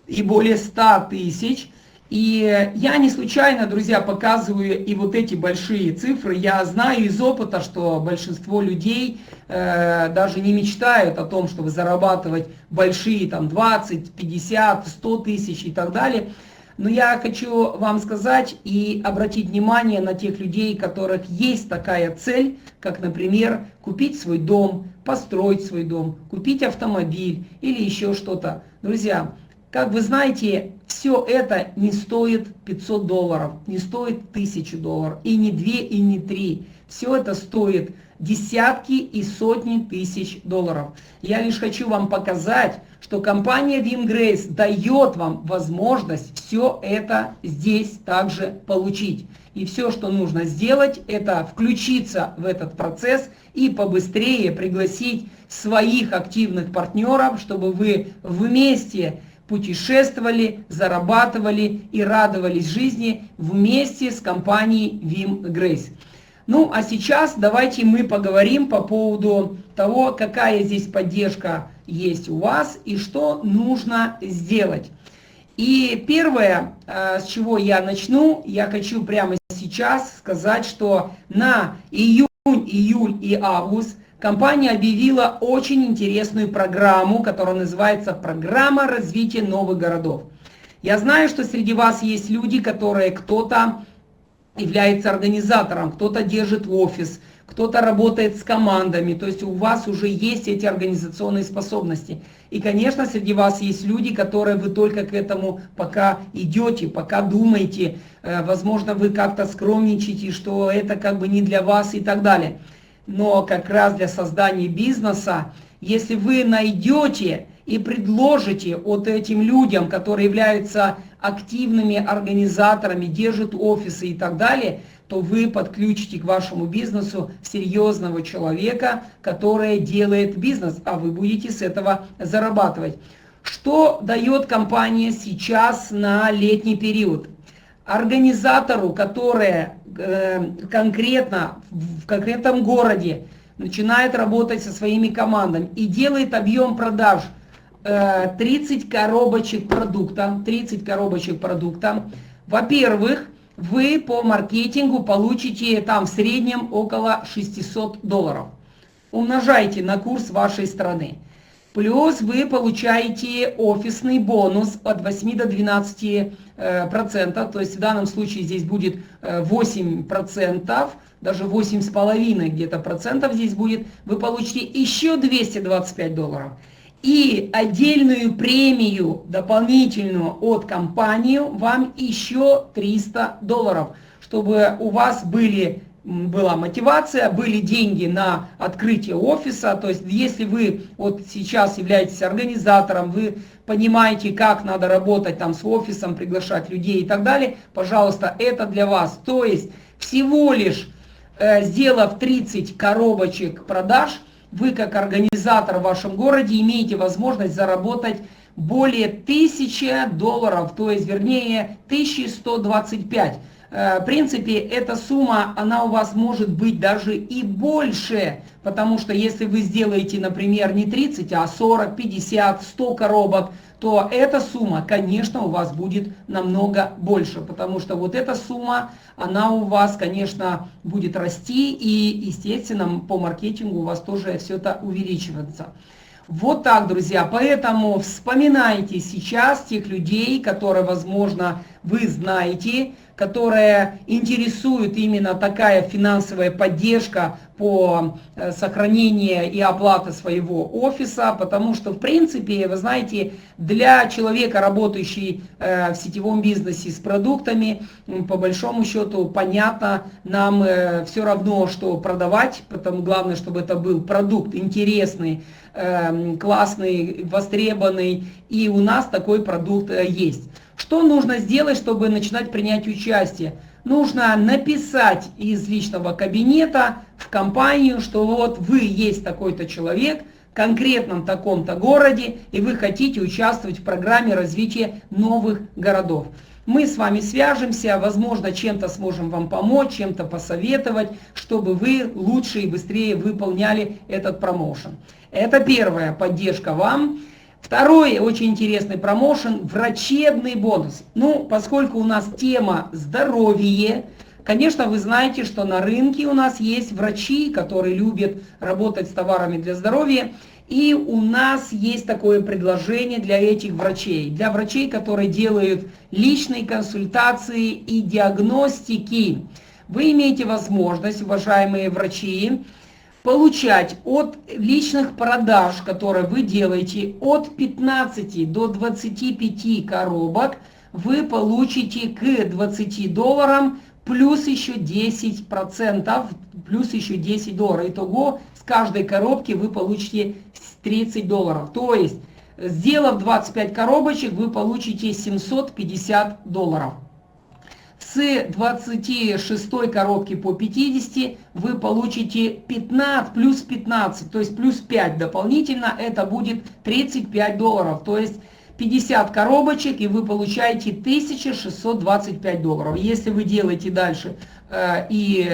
и более 100 тысяч. И я не случайно, друзья, показываю и вот эти большие цифры. Я знаю из опыта, что большинство людей даже не мечтают о том, чтобы зарабатывать большие там 20, 50, 100 тысяч и так далее. Но я хочу вам сказать и обратить внимание на тех людей, у которых есть такая цель, как, например, купить свой дом, построить свой дом, купить автомобиль или еще что-то. Друзья, как вы знаете, все это не стоит $500, не стоит $1000, и не 2, и не 3. Все это стоит десятки и сотни тысяч долларов. Я лишь хочу вам показать, что компания WIMGRACE дает вам возможность все это здесь также получить. И все, что нужно сделать, это включиться в этот процесс и побыстрее пригласить своих активных партнеров, чтобы вы вместе путешествовали, зарабатывали и радовались жизни вместе с компанией WIMGRACE. Ну, а сейчас давайте мы поговорим по поводу того, какая здесь поддержка есть у вас и что нужно сделать. И первое, с чего я начну, я хочу прямо сейчас сказать, что на июнь, июль и август компания объявила очень интересную программу, которая называется «Программа развития новых городов». Я знаю, что среди вас есть люди, которые кто-то является организатором, кто-то держит офис, кто-то работает с командами, то есть у вас уже есть эти организационные способности. И, конечно, среди вас есть люди, которые вы только к этому пока идете, пока думаете, возможно, вы как-то скромничаете, что это как бы не для вас и так далее. Но как раз для создания бизнеса, если вы найдете и предложите вот этим людям, которые являются активными организаторами, держат офисы и так далее, то вы подключите к вашему бизнесу серьезного человека, который делает бизнес, а вы будете с этого зарабатывать. Что дает компания сейчас на летний период? Организатору, который конкретно в конкретном городе начинает работать со своими командами и делает объем продаж 30 коробочек продукта, во-первых, вы по маркетингу получите там в среднем около $600. Умножайте на курс вашей страны. Плюс вы получаете офисный бонус от 8 до 12%, то есть в данном случае здесь будет 8%, даже 8,5 где-то процентов здесь будет, вы получите еще $225. И отдельную премию дополнительную от компании вам еще $300, чтобы у вас была мотивация, были деньги на открытие офиса. То есть если вы вот сейчас являетесь организатором, вы понимаете, как надо работать там с офисом, приглашать людей и так далее, пожалуйста, это для вас. То есть всего лишь сделав 30 коробочек продаж, вы как организатор в вашем городе имеете возможность заработать более $1000, то есть вернее 1125. В принципе, эта сумма, она у вас может быть даже и больше, потому что если вы сделаете, например, не 30, а 40, 50, 100 коробок, то эта сумма, конечно, у вас будет намного больше, потому что вот эта сумма, она у вас, конечно, будет расти, и, естественно, по маркетингу у вас тоже все это увеличивается. Вот так, друзья, поэтому вспоминайте сейчас тех людей, которые, возможно, вы знаете, которые интересует именно такая финансовая поддержка по сохранению и оплате своего офиса, потому что, в принципе, вы знаете, для человека, работающего в сетевом бизнесе с продуктами, по большому счету, понятно, нам все равно, что продавать, потому главное, чтобы это был продукт интересный, классный, востребованный, и у нас такой продукт есть. Что нужно сделать, чтобы начинать принять участие? Нужно написать из личного кабинета в компанию, что вот вы есть такой-то человек в конкретном таком-то городе, и вы хотите участвовать в программе развития новых городов. Мы с вами свяжемся, возможно, чем-то сможем вам помочь, чем-то посоветовать, чтобы вы лучше и быстрее выполняли этот промоушен. Это первая поддержка вам. Второй очень интересный промоушен – врачебный бонус. Ну, поскольку у нас тема здоровье, конечно, вы знаете, что на рынке у нас есть врачи, которые любят работать с товарами для здоровья. И у нас есть такое предложение для этих врачей. Для врачей, которые делают личные консультации и диагностики. Вы имеете возможность, уважаемые врачи, получать от личных продаж, которые вы делаете, от 15 до 25 коробок, вы получите к $20 плюс еще 10%, плюс еще $10. Итого с каждой коробки вы получите $30. То есть, сделав 25 коробочек, вы получите $750. С 26 коробки по 50 вы получите 15, плюс 15, то есть плюс 5 дополнительно, это будет $35. То есть 50 коробочек, и вы получаете $1625. Если вы делаете дальше и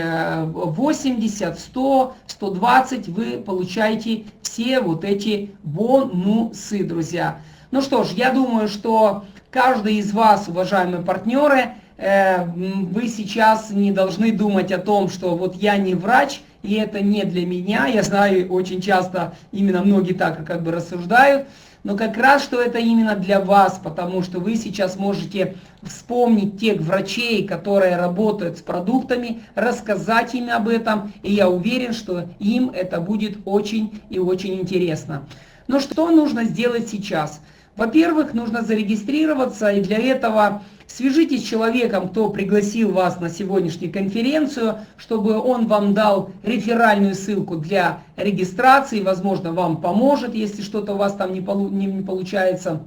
80, 100, 120, вы получаете все вот эти бонусы, друзья. Ну что ж, я думаю, что каждый из вас, уважаемые партнеры, вы сейчас не должны думать о том, что вот я не врач, и это не для меня. Я знаю, очень часто именно многие так как бы рассуждают. Но как раз, что это именно для вас, потому что вы сейчас можете вспомнить тех врачей, которые работают с продуктами, рассказать им об этом, и я уверен, что им это будет очень и очень интересно. Но что нужно сделать сейчас? Во-первых, нужно зарегистрироваться, и для этого свяжитесь с человеком, кто пригласил вас на сегодняшнюю конференцию, чтобы он вам дал реферальную ссылку для регистрации, возможно, вам поможет, если что-то у вас там не получается.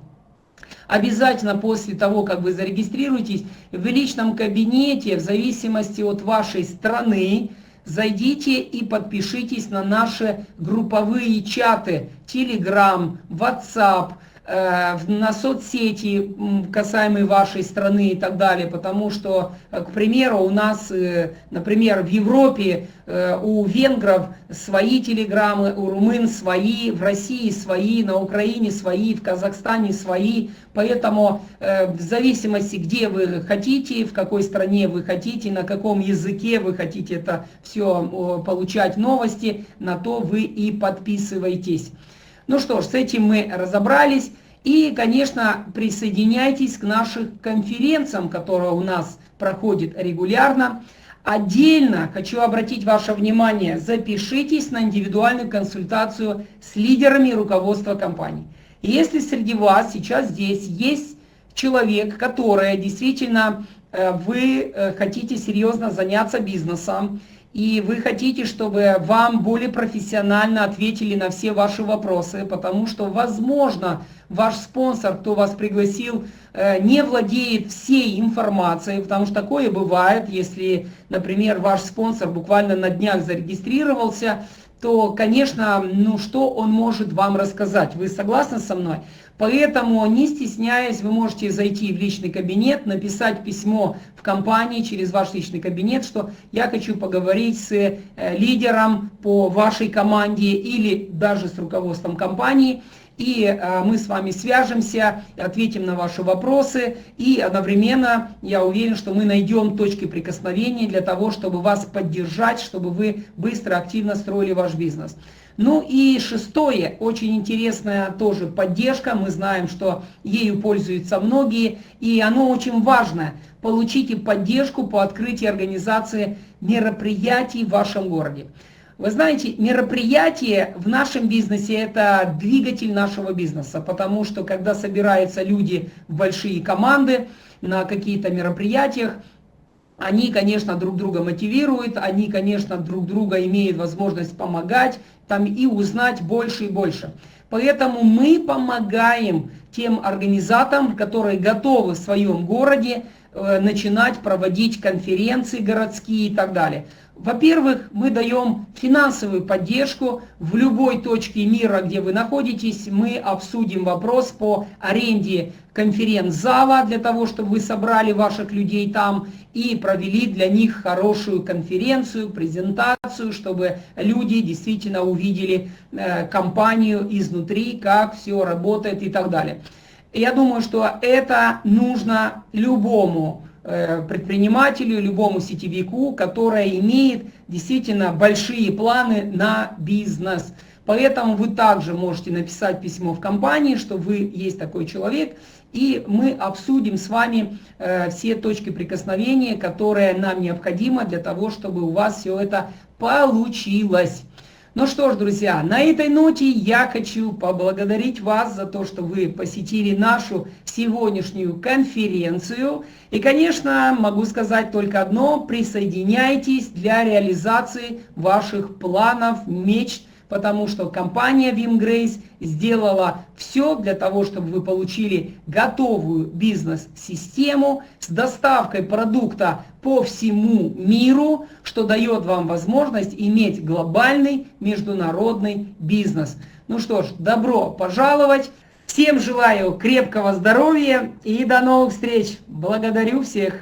Обязательно после того, как вы зарегистрируетесь, в личном кабинете, в зависимости от вашей страны, зайдите и подпишитесь на наши групповые чаты, Telegram, WhatsApp, на соцсети, касаемые вашей страны и так далее, потому что, к примеру, у нас, например, в Европе у венгров свои телеграммы, у румын свои, в России свои, на Украине свои, в Казахстане свои, поэтому в зависимости, где вы хотите, в какой стране вы хотите, на каком языке вы хотите это все получать новости, на то вы и подписываетесь. Ну что ж, с этим мы разобрались. И, конечно, присоединяйтесь к нашим конференциям, которые у нас проходят регулярно. Отдельно хочу обратить ваше внимание, запишитесь на индивидуальную консультацию с лидерами руководства компании. Если среди вас сейчас здесь есть человек, который действительно вы хотите серьезно заняться бизнесом, и вы хотите, чтобы вам более профессионально ответили на все ваши вопросы, потому что, возможно, ваш спонсор, кто вас пригласил, не владеет всей информацией, потому что такое бывает, если, например, ваш спонсор буквально на днях зарегистрировался, то, конечно, ну что он может вам рассказать? Вы согласны со мной? Поэтому, не стесняясь, вы можете зайти в личный кабинет, написать письмо в компании через ваш личный кабинет, что я хочу поговорить с лидером по вашей команде или даже с руководством компании. И мы с вами свяжемся, ответим на ваши вопросы, и одновременно я уверен, что мы найдем точки прикосновения для того, чтобы вас поддержать, чтобы вы быстро, активно строили ваш бизнес. Ну и шестое, очень интересная тоже поддержка, мы знаем, что ею пользуются многие, и оно очень важно. Получите поддержку по открытию организации мероприятий в вашем городе. Вы знаете, мероприятие в нашем бизнесе – это двигатель нашего бизнеса, потому что когда собираются люди в большие команды на какие-то мероприятиях, они, конечно, друг друга мотивируют, они, конечно, друг друга имеют возможность помогать там и узнать больше и больше. Поэтому мы помогаем тем организаторам, которые готовы в своем городе начинать проводить конференции городские и так далее. Во-первых, мы даем финансовую поддержку в любой точке мира, где вы находитесь. Мы обсудим вопрос по аренде конференц-зала для того, чтобы вы собрали ваших людей там и провели для них хорошую конференцию, презентацию, чтобы люди действительно увидели компанию изнутри, как все работает и так далее. Я думаю, что это нужно любому предпринимателю, любому сетевику, который имеет действительно большие планы на бизнес. Поэтому вы также можете написать письмо в компании, что вы есть такой человек, и мы обсудим с вами все точки прикосновения, которые нам необходимы для того, чтобы у вас все это получилось. Ну что ж, друзья, на этой ноте я хочу поблагодарить вас за то, что вы посетили нашу сегодняшнюю конференцию. И, конечно, могу сказать только одно: присоединяйтесь для реализации ваших планов, мечт, потому что компания WIMGRACE сделала все для того, чтобы вы получили готовую бизнес-систему с доставкой продукта по всему миру, что дает вам возможность иметь глобальный международный бизнес. Ну что ж, добро пожаловать! Всем желаю крепкого здоровья и до новых встреч. Благодарю всех.